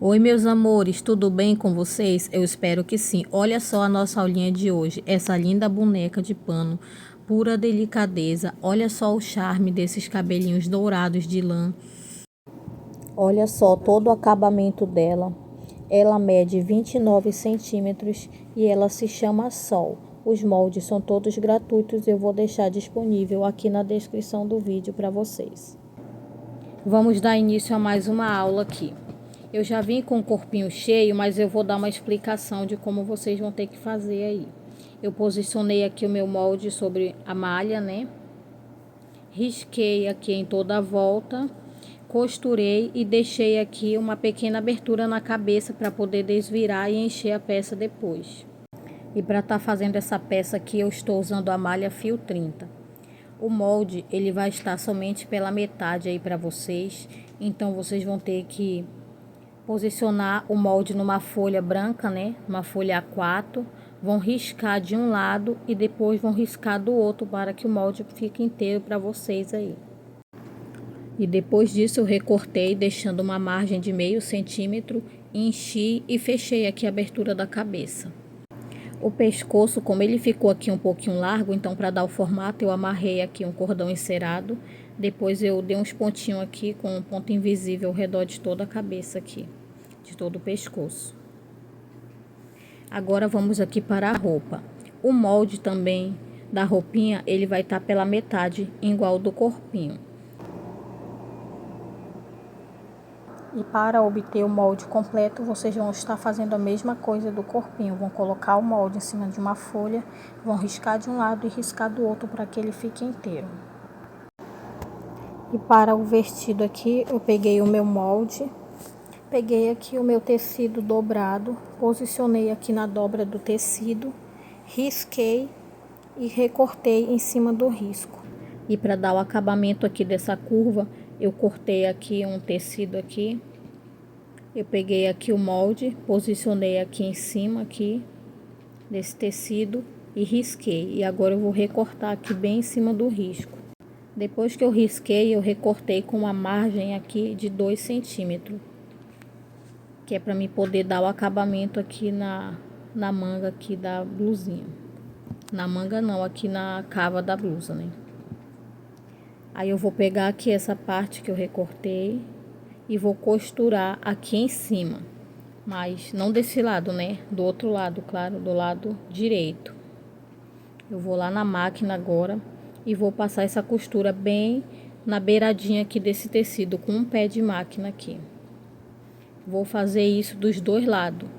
Oi, meus amores, tudo bem com vocês? Eu espero que sim. Olha só a nossa aulinha de hoje, essa linda boneca de pano, pura delicadeza. Olha só o charme desses cabelinhos dourados de lã. Olha só todo o acabamento dela. Ela mede 29 centímetros e ela se chama Sol. Os moldes são todos gratuitos, eu vou deixar disponível aqui na descrição do vídeo para vocês. Vamos dar início a mais uma aula aqui. Eu já vim com o corpinho cheio, mas eu vou dar uma explicação de como vocês vão ter que fazer aí. Eu posicionei aqui o meu molde sobre a malha, né? Risquei aqui em toda a volta, costurei e deixei aqui uma pequena abertura na cabeça para poder desvirar e encher a peça depois. E para estar fazendo essa peça aqui, eu estou usando a malha fio 30. O molde, ele vai estar somente pela metade aí para vocês, então vocês vão ter que posicionar o molde numa folha branca, né? Uma folha A4. Vão riscar de um lado e depois vão riscar do outro para que o molde fique inteiro para vocês aí. E depois disso eu recortei, deixando uma margem de meio centímetro, enchi e fechei aqui a abertura da cabeça. O pescoço, como ele ficou aqui um pouquinho largo, então para dar o formato eu amarrei aqui um cordão encerado. Depois eu dei uns pontinhos aqui com um ponto invisível ao redor de toda a cabeça aqui, de todo o pescoço. Agora vamos aqui para a roupa. O molde também da roupinha, ele vai estar pela metade, igual do corpinho. E para obter o molde completo, vocês vão estar fazendo a mesma coisa do corpinho. Vão colocar o molde em cima de uma folha, vão riscar de um lado e riscar do outro para que ele fique inteiro. E para o vestido aqui, eu peguei o meu molde, peguei aqui o meu tecido dobrado, posicionei aqui na dobra do tecido, risquei e recortei em cima do risco. E para dar o acabamento aqui dessa curva, eu cortei aqui um tecido aqui. Eu peguei aqui o molde, posicionei aqui em cima aqui desse tecido e risquei. E agora eu vou recortar aqui bem em cima do risco. Depois que eu risquei, eu recortei com uma margem aqui de 2 centímetros. Que é para mim poder dar o acabamento aqui na manga aqui da blusinha. Na manga não, aqui na cava da blusa, né? Aí eu vou pegar aqui essa parte que eu recortei e vou costurar aqui em cima. Mas não desse lado, né? Do outro lado, claro, do lado direito. Eu vou lá na máquina agora e vou passar essa costura bem na beiradinha aqui desse tecido, com um pé de máquina aqui. Vou fazer isso dos dois lados.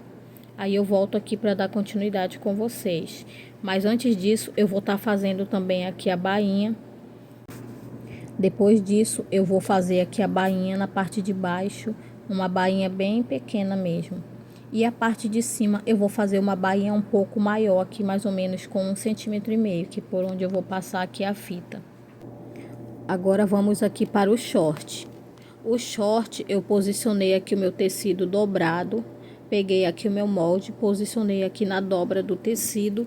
Aí eu volto aqui para dar continuidade com vocês. Mas antes disso, eu vou estar fazendo também aqui a bainha. Depois disso, eu vou fazer aqui a bainha na parte de baixo, uma bainha bem pequena mesmo. E a parte de cima, eu vou fazer uma bainha um pouco maior aqui, mais ou menos com 1,5 centímetros, que por onde eu vou passar aqui a fita. Agora vamos aqui para o short. O short, eu posicionei aqui o meu tecido dobrado, peguei aqui o meu molde, posicionei aqui na dobra do tecido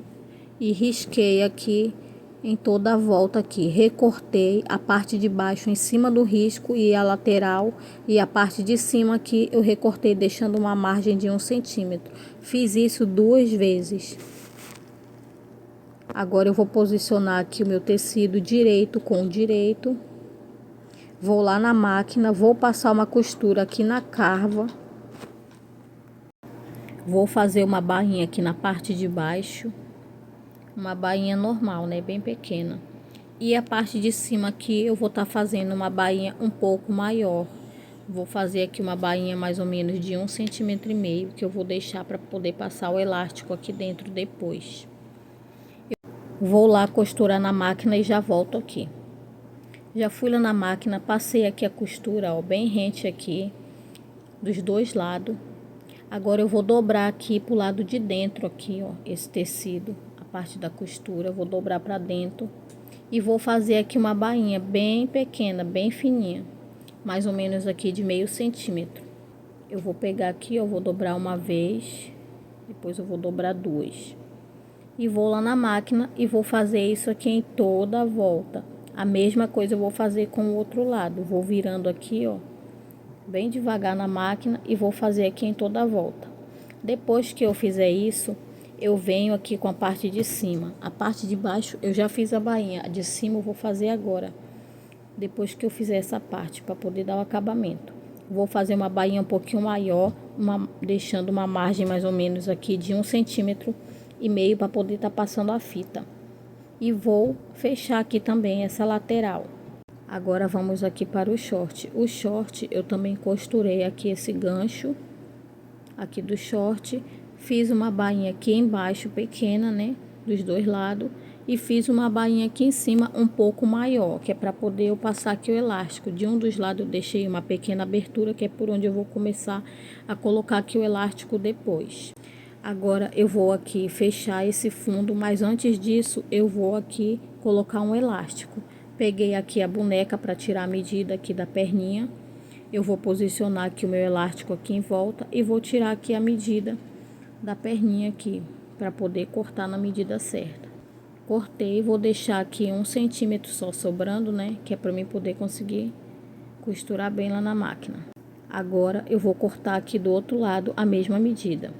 e risquei aqui em toda a volta aqui. Recortei a parte de baixo em cima do risco e a lateral, e a parte de cima aqui eu recortei deixando uma margem de 1 centímetro. Fiz isso 2 vezes. Agora eu vou posicionar aqui o meu tecido direito com direito. Vou lá na máquina, vou passar uma costura aqui na carva. Vou fazer uma bainha aqui na parte de baixo. Uma bainha normal, né? Bem pequena. E a parte de cima aqui eu vou estar fazendo uma bainha um pouco maior. Vou fazer aqui uma bainha mais ou menos de 1,5 centímetros, que eu vou deixar para poder passar o elástico aqui dentro depois. Vou lá costurar na máquina e já volto aqui. Já fui lá na máquina, passei aqui a costura, ó, bem rente aqui, dos dois lados. Agora eu vou dobrar aqui pro lado de dentro aqui, ó, esse tecido, a parte da costura, eu vou dobrar para dentro e vou fazer aqui uma bainha bem pequena, bem fininha, mais ou menos aqui de 0,5 centímetro. Eu vou pegar aqui, eu vou dobrar uma vez, depois eu vou dobrar duas. E vou lá na máquina e vou fazer isso aqui em toda a volta. A mesma coisa eu vou fazer com o outro lado. Vou virando aqui, ó. bem devagar na máquina e vou fazer aqui em toda a volta. Depois que eu fizer isso, eu venho aqui com a parte de cima. A parte de baixo eu já fiz a bainha, a de cima eu vou fazer agora. Depois que eu fizer essa parte, para poder dar o acabamento. Vou fazer uma bainha um pouquinho maior, deixando uma margem mais ou menos aqui de 1,5 cm para poder estar passando a fita. E vou fechar aqui também essa lateral. Agora vamos aqui para o short. O short eu também costurei aqui esse gancho aqui do short, fiz uma bainha aqui embaixo pequena, né, dos dois lados, e fiz uma bainha aqui em cima um pouco maior, que é para poder eu passar aqui o elástico. De um dos lados eu deixei uma pequena abertura, que é por onde eu vou começar a colocar aqui o elástico depois. Agora eu vou aqui fechar esse fundo, mas antes disso eu vou aqui colocar um elástico. Peguei aqui a boneca para tirar a medida aqui da perninha. Eu vou posicionar aqui o meu elástico aqui em volta e vou tirar aqui a medida da perninha aqui, para poder cortar na medida certa. Cortei, vou deixar aqui 1 centímetro só sobrando, né, que é para mim poder conseguir costurar bem lá na máquina. Agora eu vou cortar aqui do outro lado a mesma medida.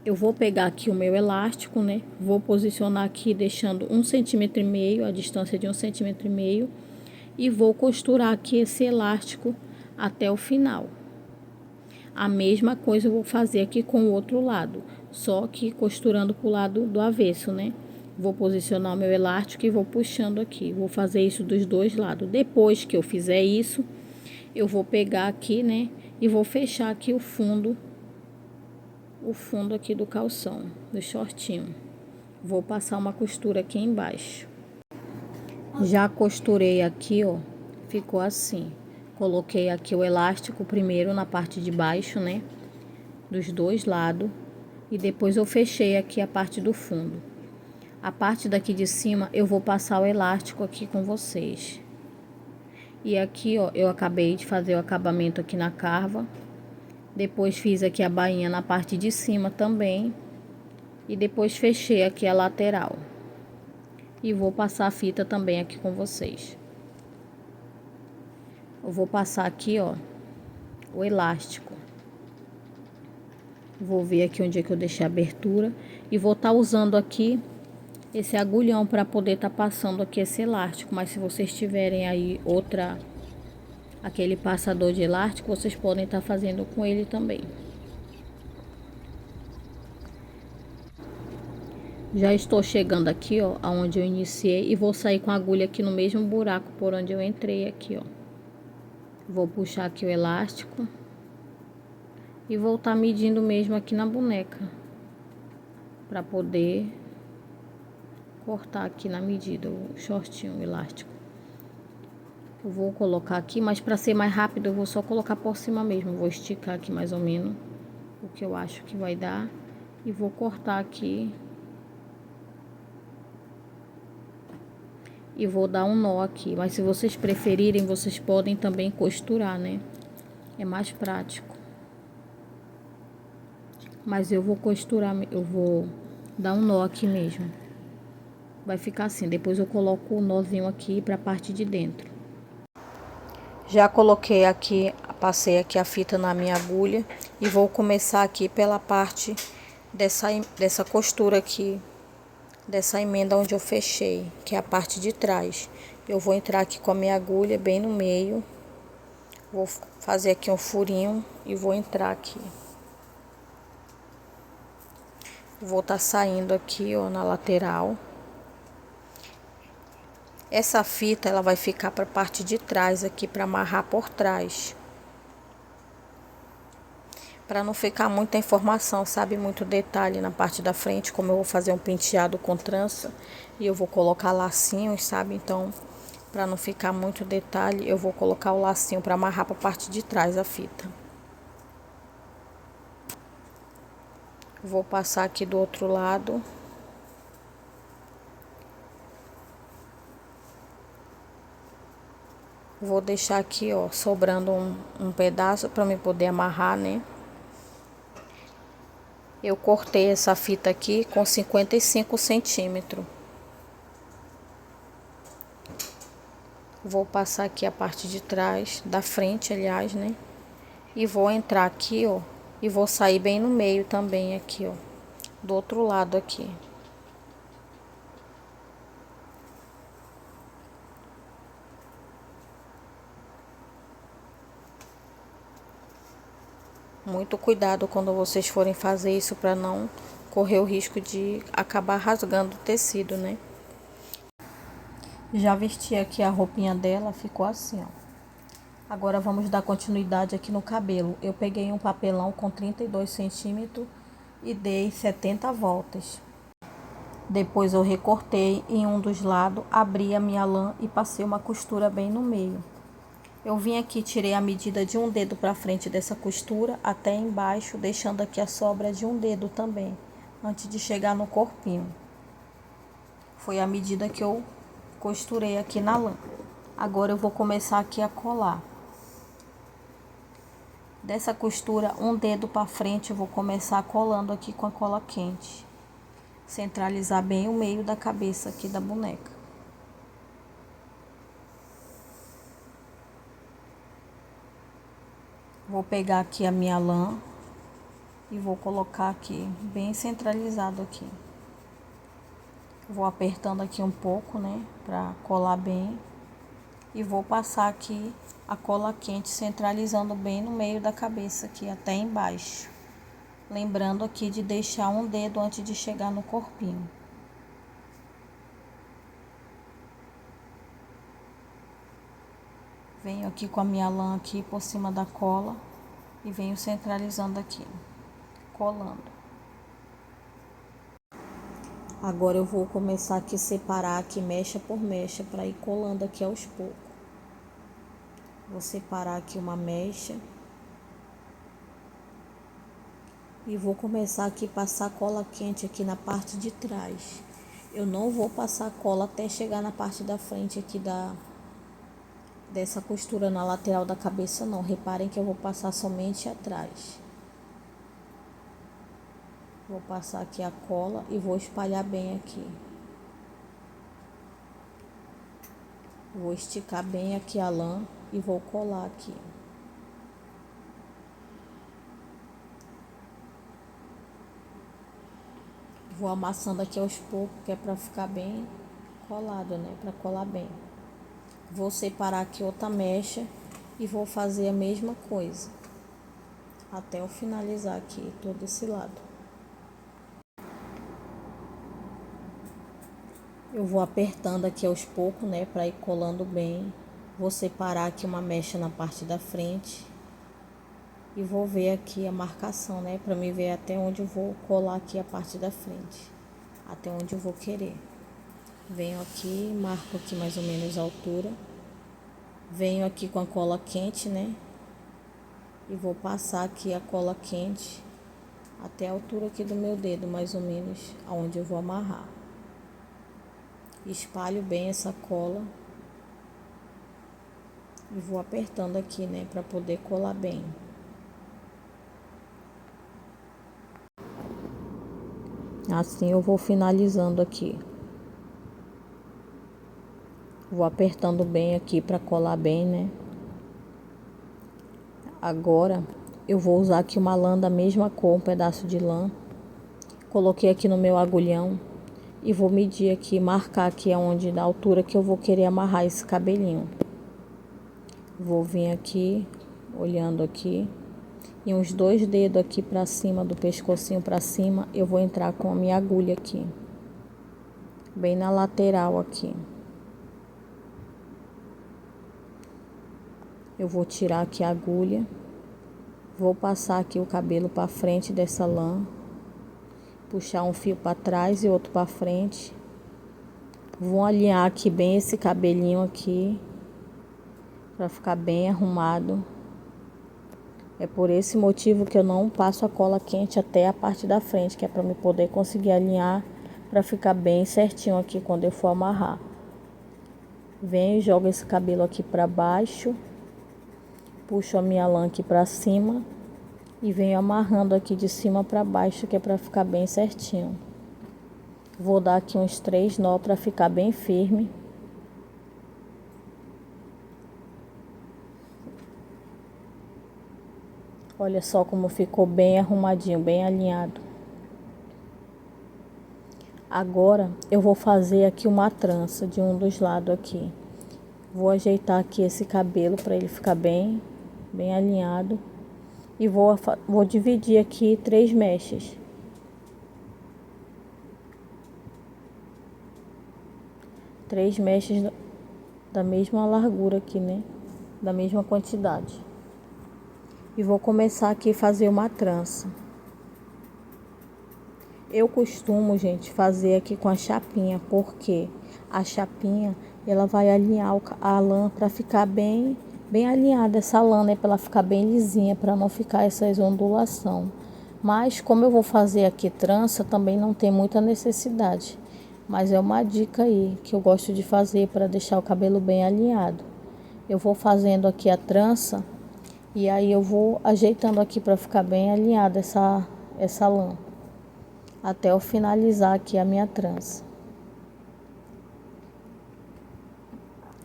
Eu vou pegar aqui o meu elástico, né, vou posicionar aqui deixando 1,5 centímetro, a distância de 1,5 centímetro, e vou costurar aqui esse elástico até o final. A mesma coisa eu vou fazer aqui com o outro lado, só que costurando pro lado do avesso, né? Vou posicionar o meu elástico e vou puxando aqui. Vou fazer isso dos dois lados. Depois que eu fizer isso, eu vou pegar aqui, né? E vou fechar aqui o fundo aqui do calção, do shortinho. Vou passar uma costura aqui embaixo. Já costurei aqui, ó, ficou assim. Coloquei aqui o elástico primeiro na parte de baixo, né, dos dois lados, e depois eu fechei aqui a parte do fundo. A parte daqui de cima eu vou passar o elástico aqui com vocês. E aqui, ó, eu acabei de fazer o acabamento aqui na carva. Depois fiz aqui a bainha na parte de cima também. E depois fechei aqui a lateral. E vou passar a fita também aqui com vocês. Eu vou passar aqui, ó, o elástico. Vou ver aqui onde é que eu deixei a abertura. E vou estar usando aqui esse agulhão para poder estar passando aqui esse elástico. Mas se vocês tiverem aí aquele passador de elástico, vocês podem estar fazendo com ele também. Já estou chegando aqui, ó, aonde eu iniciei, e vou sair com a agulha aqui no mesmo buraco por onde eu entrei aqui, ó. Vou puxar aqui o elástico e vou estar medindo mesmo aqui na boneca, para poder cortar aqui na medida o shortinho, o elástico. Eu vou colocar aqui, mas para ser mais rápido eu vou só colocar por cima mesmo. Vou esticar aqui mais ou menos o que eu acho que vai dar e vou cortar aqui. E vou dar um nó aqui, mas se vocês preferirem, vocês podem também costurar, né? É mais prático. Mas eu vou costurar, eu vou dar um nó aqui mesmo. Vai ficar assim, depois eu coloco o nozinho aqui para a parte de dentro. Já coloquei aqui, passei aqui a fita na minha agulha e vou começar aqui pela parte dessa costura aqui, dessa emenda onde eu fechei, que é a parte de trás. Eu vou entrar aqui com a minha agulha bem no meio, vou fazer aqui um furinho e vou entrar aqui. Vou estar saindo aqui, ó, na lateral. Essa fita, ela vai ficar para a parte de trás aqui, para amarrar por trás. Para não ficar muita informação, sabe? Muito detalhe na parte da frente, como eu vou fazer um penteado com trança e eu vou colocar lacinhos, sabe? Então, para não ficar muito detalhe, eu vou colocar o lacinho para amarrar para a parte de trás a fita. Vou passar aqui do outro lado. Vou deixar aqui, ó, sobrando um pedaço para me poder amarrar, né? Eu cortei essa fita aqui com 55 centímetros. Vou passar aqui a parte de trás, da frente, aliás, né? E vou entrar aqui, ó, e vou sair bem no meio também aqui, ó, do outro lado aqui. Muito cuidado quando vocês forem fazer isso para não correr o risco de acabar rasgando o tecido, né? Já vesti aqui a roupinha dela, ficou assim, ó. Agora vamos dar continuidade aqui no cabelo. Eu peguei um papelão com 32 centímetros e dei 70 voltas. Depois eu recortei em um dos lados, abri a minha lã e passei uma costura bem no meio. Eu vim aqui, tirei a medida de um dedo para frente dessa costura até embaixo, deixando aqui a sobra de um dedo também, antes de chegar no corpinho. Foi a medida que eu costurei aqui na lã. Agora eu vou começar aqui a colar. Dessa costura, um dedo para frente, eu vou começar colando aqui com a cola quente. Centralizar bem o meio da cabeça aqui da boneca. Vou pegar aqui a minha lã e vou colocar aqui, bem centralizado aqui. Vou apertando aqui um pouco, né, pra colar bem. E vou passar aqui a cola quente, centralizando bem no meio da cabeça aqui, até embaixo. Lembrando aqui de deixar um dedo antes de chegar no corpinho. Venho aqui com a minha lã aqui por cima da cola e venho centralizando aqui, colando. Agora eu vou começar aqui a separar aqui mecha por mecha para ir colando aqui aos poucos. Vou separar aqui uma mecha. E vou começar aqui a passar cola quente aqui na parte de trás. Eu não vou passar cola até chegar na parte da frente aqui dessa costura na lateral da cabeça, não. Reparem que eu vou passar somente atrás. Vou passar aqui a cola e vou espalhar bem aqui. Vou esticar bem aqui a lã e vou colar aqui. Vou amassando aqui aos poucos, que é pra ficar bem colado, né? Pra colar bem. Vou separar aqui outra mecha e vou fazer a mesma coisa. Até eu finalizar aqui todo esse lado. Eu vou apertando aqui aos poucos, né, para ir colando bem. Vou separar aqui uma mecha na parte da frente. E vou ver aqui a marcação, né, para me ver até onde eu vou colar aqui a parte da frente. Até onde eu vou querer. Venho aqui, marco aqui mais ou menos a altura. Venho aqui com a cola quente, né, e vou passar aqui a cola quente até a altura aqui do meu dedo, mais ou menos, aonde eu vou amarrar. Espalho bem essa cola e vou apertando aqui, né, para poder colar bem. Assim eu vou finalizando aqui. Vou apertando bem aqui para colar bem, né? Agora eu vou usar aqui uma lã da mesma cor, um pedaço de lã. Coloquei aqui no meu agulhão e vou medir aqui, marcar aqui aonde, da altura que eu vou querer amarrar esse cabelinho. Vou vir aqui, olhando aqui, e uns 2 dedos aqui pra cima, do pescocinho pra cima, eu vou entrar com a minha agulha aqui, bem na lateral aqui. Eu vou tirar aqui a agulha, vou passar aqui o cabelo pra frente dessa lã, puxar um fio pra trás e outro pra frente. Vou alinhar aqui bem esse cabelinho aqui, pra ficar bem arrumado. É por esse motivo que eu não passo a cola quente até a parte da frente, que é para me poder conseguir alinhar, para ficar bem certinho aqui quando eu for amarrar. Venho e jogo esse cabelo aqui para baixo, puxo a minha lã aqui para cima e venho amarrando aqui de cima para baixo, que é para ficar bem certinho. Vou dar aqui uns 3 nó para ficar bem firme. Olha só como ficou bem arrumadinho, bem alinhado. Agora eu vou fazer aqui uma trança de um dos lados aqui. Vou ajeitar aqui esse cabelo para ele ficar bem alinhado. E vou dividir aqui 3 mechas. 3 mechas da mesma largura aqui, né? Da mesma quantidade. E vou começar aqui a fazer uma trança. Eu costumo, gente, fazer aqui com a chapinha, porque a chapinha, ela vai alinhar a lã para ficar bem alinhada essa lã, né? Para ela ficar bem lisinha, para não ficar essas ondulações. Mas como eu vou fazer aqui trança, também não tem muita necessidade. Mas é uma dica aí que eu gosto de fazer para deixar o cabelo bem alinhado. Eu vou fazendo aqui a trança e aí eu vou ajeitando aqui para ficar bem alinhada essa lã. Até eu finalizar aqui a minha trança.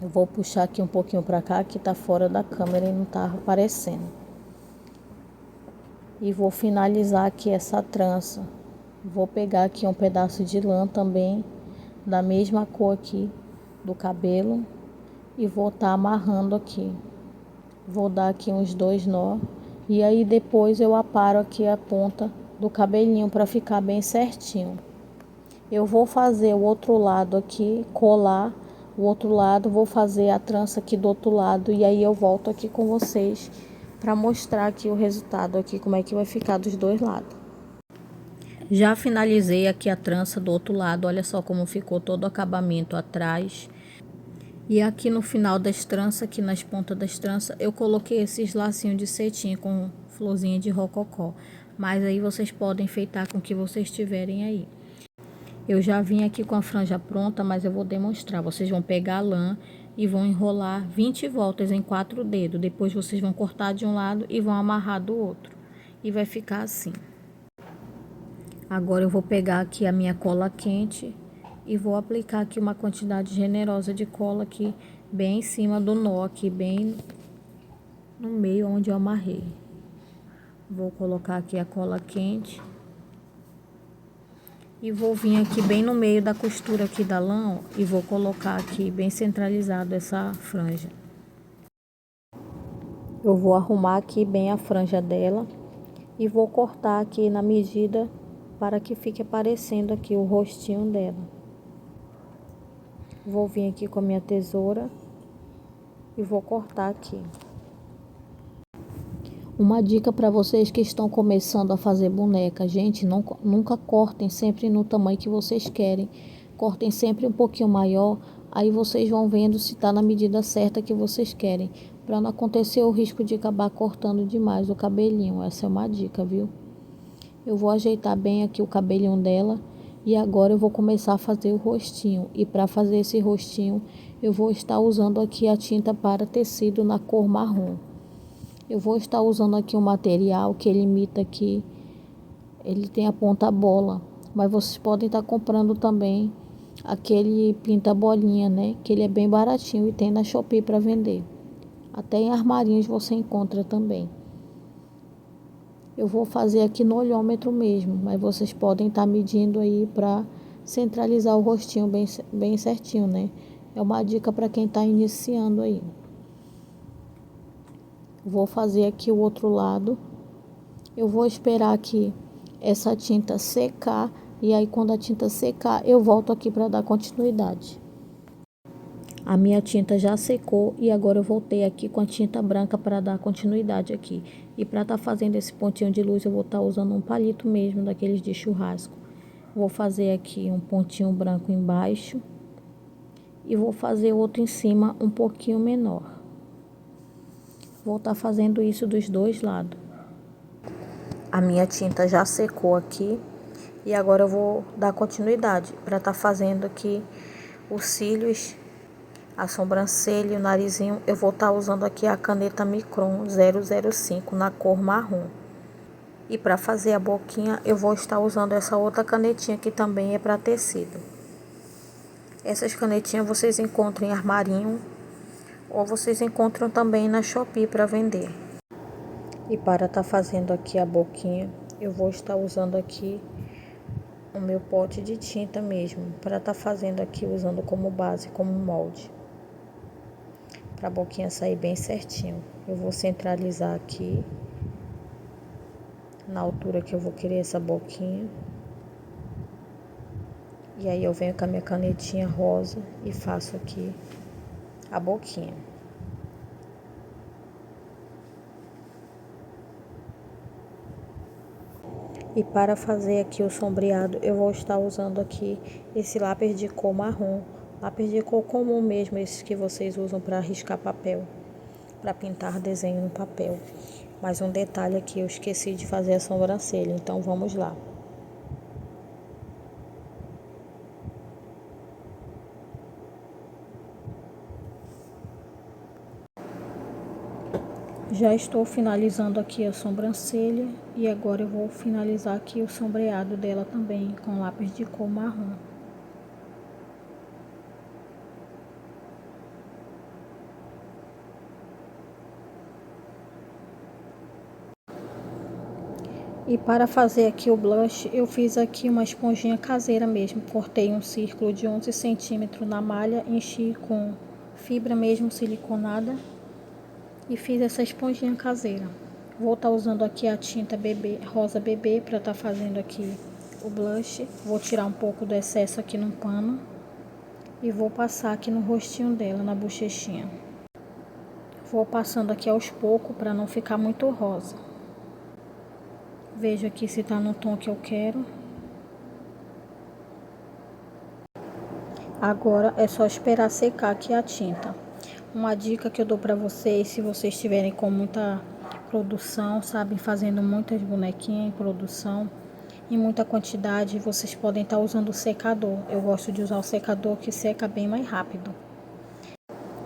Eu vou puxar aqui um pouquinho para cá, que tá fora da câmera e não tá aparecendo. E vou finalizar aqui essa trança. Vou pegar aqui um pedaço de lã também, da mesma cor aqui do cabelo, e vou tá amarrando aqui. Vou dar aqui uns 2 nó, e aí depois eu aparo aqui a ponta do cabelinho para ficar bem certinho. Eu vou fazer o outro lado aqui, colar o outro lado, vou fazer a trança aqui do outro lado e aí eu volto aqui com vocês para mostrar aqui o resultado aqui, como é que vai ficar dos dois lados. Já finalizei aqui a trança do outro lado, olha só como ficou todo o acabamento atrás. E aqui no final das tranças, aqui nas pontas das tranças, eu coloquei esses lacinhos de cetim com florzinha de rococó. Mas aí vocês podem enfeitar com o que vocês tiverem aí. Eu já vim aqui com a franja pronta, mas eu vou demonstrar. Vocês vão pegar a lã e vão enrolar 20 voltas em 4 dedos. Depois vocês vão cortar de um lado e vão amarrar do outro. E vai ficar assim. Agora eu vou pegar aqui a minha cola quente e vou aplicar aqui uma quantidade generosa de cola aqui, bem em cima do nó aqui, bem no meio onde eu amarrei. Vou colocar aqui a cola quente. E vou vir aqui bem no meio da costura aqui da lã, ó, e vou colocar aqui bem centralizado essa franja. Eu vou arrumar aqui bem a franja dela e vou cortar aqui na medida para que fique aparecendo aqui o rostinho dela. Vou vir aqui com a minha tesoura e vou cortar aqui. Uma dica para vocês que estão começando a fazer boneca, gente, nunca cortem sempre no tamanho que vocês querem. Cortem sempre um pouquinho maior, aí vocês vão vendo se está na medida certa que vocês querem, para não acontecer o risco de acabar cortando demais o cabelinho. Essa é uma dica, viu? Eu vou ajeitar bem aqui o cabelinho dela e agora eu vou começar a fazer o rostinho. E para fazer esse rostinho, eu vou estar usando aqui a tinta para tecido na cor marrom. Eu vou estar usando aqui um material que ele imita aqui, ele tem a ponta bola, mas vocês podem estar comprando também aquele pinta bolinha, né? Que ele é bem baratinho e tem na Shopee para vender. Até em armarinhos você encontra também. Eu vou fazer aqui no olhômetro mesmo, mas vocês podem estar medindo aí para centralizar o rostinho bem certinho, né? É uma dica para quem está iniciando aí. Vou fazer aqui o outro lado. Eu vou esperar aqui essa tinta secar. E aí quando a tinta secar, eu volto aqui para dar continuidade. A minha tinta já secou e agora eu voltei aqui com a tinta branca para dar continuidade aqui. E para estar fazendo esse pontinho de luz, eu vou estar usando um palito mesmo, daqueles de churrasco. Vou fazer aqui um pontinho branco embaixo. E vou fazer outro em cima um pouquinho menor. Vou estar fazendo isso dos dois lados. A minha tinta já secou aqui. E agora eu vou dar continuidade para estar fazendo aqui os cílios, a sobrancelha e o narizinho. Eu vou estar usando aqui a caneta Micron 005 na cor marrom. E para fazer a boquinha eu vou estar usando essa outra canetinha que também é para tecido. Essas canetinhas vocês encontram em armarinho ou vocês encontram também na Shopee para vender. E para estar fazendo aqui a boquinha, eu vou estar usando aqui o meu pote de tinta mesmo, para estar fazendo aqui usando como base, como molde. Para a boquinha sair bem certinho. Eu vou centralizar aqui, na altura que eu vou querer essa boquinha. E aí eu venho com a minha canetinha rosa e faço aqui a boquinha. E para fazer aqui o sombreado, eu vou estar usando aqui esse lápis de cor marrom. Lápis de cor comum mesmo, esses que vocês usam para riscar papel, para pintar desenho no papel. Mas um detalhe aqui, eu esqueci de fazer a sobrancelha, então vamos lá. Já estou finalizando aqui a sobrancelha e agora eu vou finalizar aqui o sombreado dela também com lápis de cor marrom. E para fazer aqui o blush, eu fiz aqui uma esponjinha caseira mesmo. Cortei um círculo de 11 centímetros na malha, enchi com fibra mesmo siliconada e fiz essa esponjinha caseira. Vou estar usando aqui a tinta bebê, rosa bebê, para estar fazendo aqui o blush. Vou tirar um pouco do excesso aqui no pano e vou passar aqui no rostinho dela, na bochechinha. Vou passando aqui aos poucos para não ficar muito rosa. Vejo aqui se tá no tom que eu quero. Agora é só esperar secar aqui a tinta. Uma dica que eu dou para vocês, se vocês estiverem com muita produção, sabem, fazendo muitas bonequinhas em produção, em muita quantidade, vocês podem estar usando o secador. Eu gosto de usar o secador que seca bem mais rápido.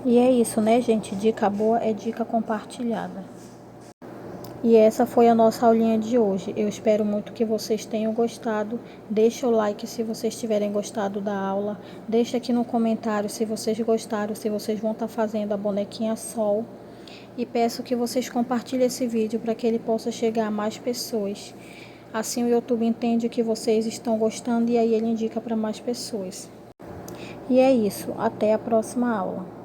E é isso, né, gente? Dica boa é dica compartilhada. E essa foi a nossa aulinha de hoje. Eu espero muito que vocês tenham gostado. Deixa o like se vocês tiverem gostado da aula. Deixa aqui no comentário se vocês gostaram, se vocês vão estar fazendo a bonequinha sol. E peço que vocês compartilhem esse vídeo para que ele possa chegar a mais pessoas. Assim o YouTube entende que vocês estão gostando e aí ele indica para mais pessoas. E é isso. Até a próxima aula.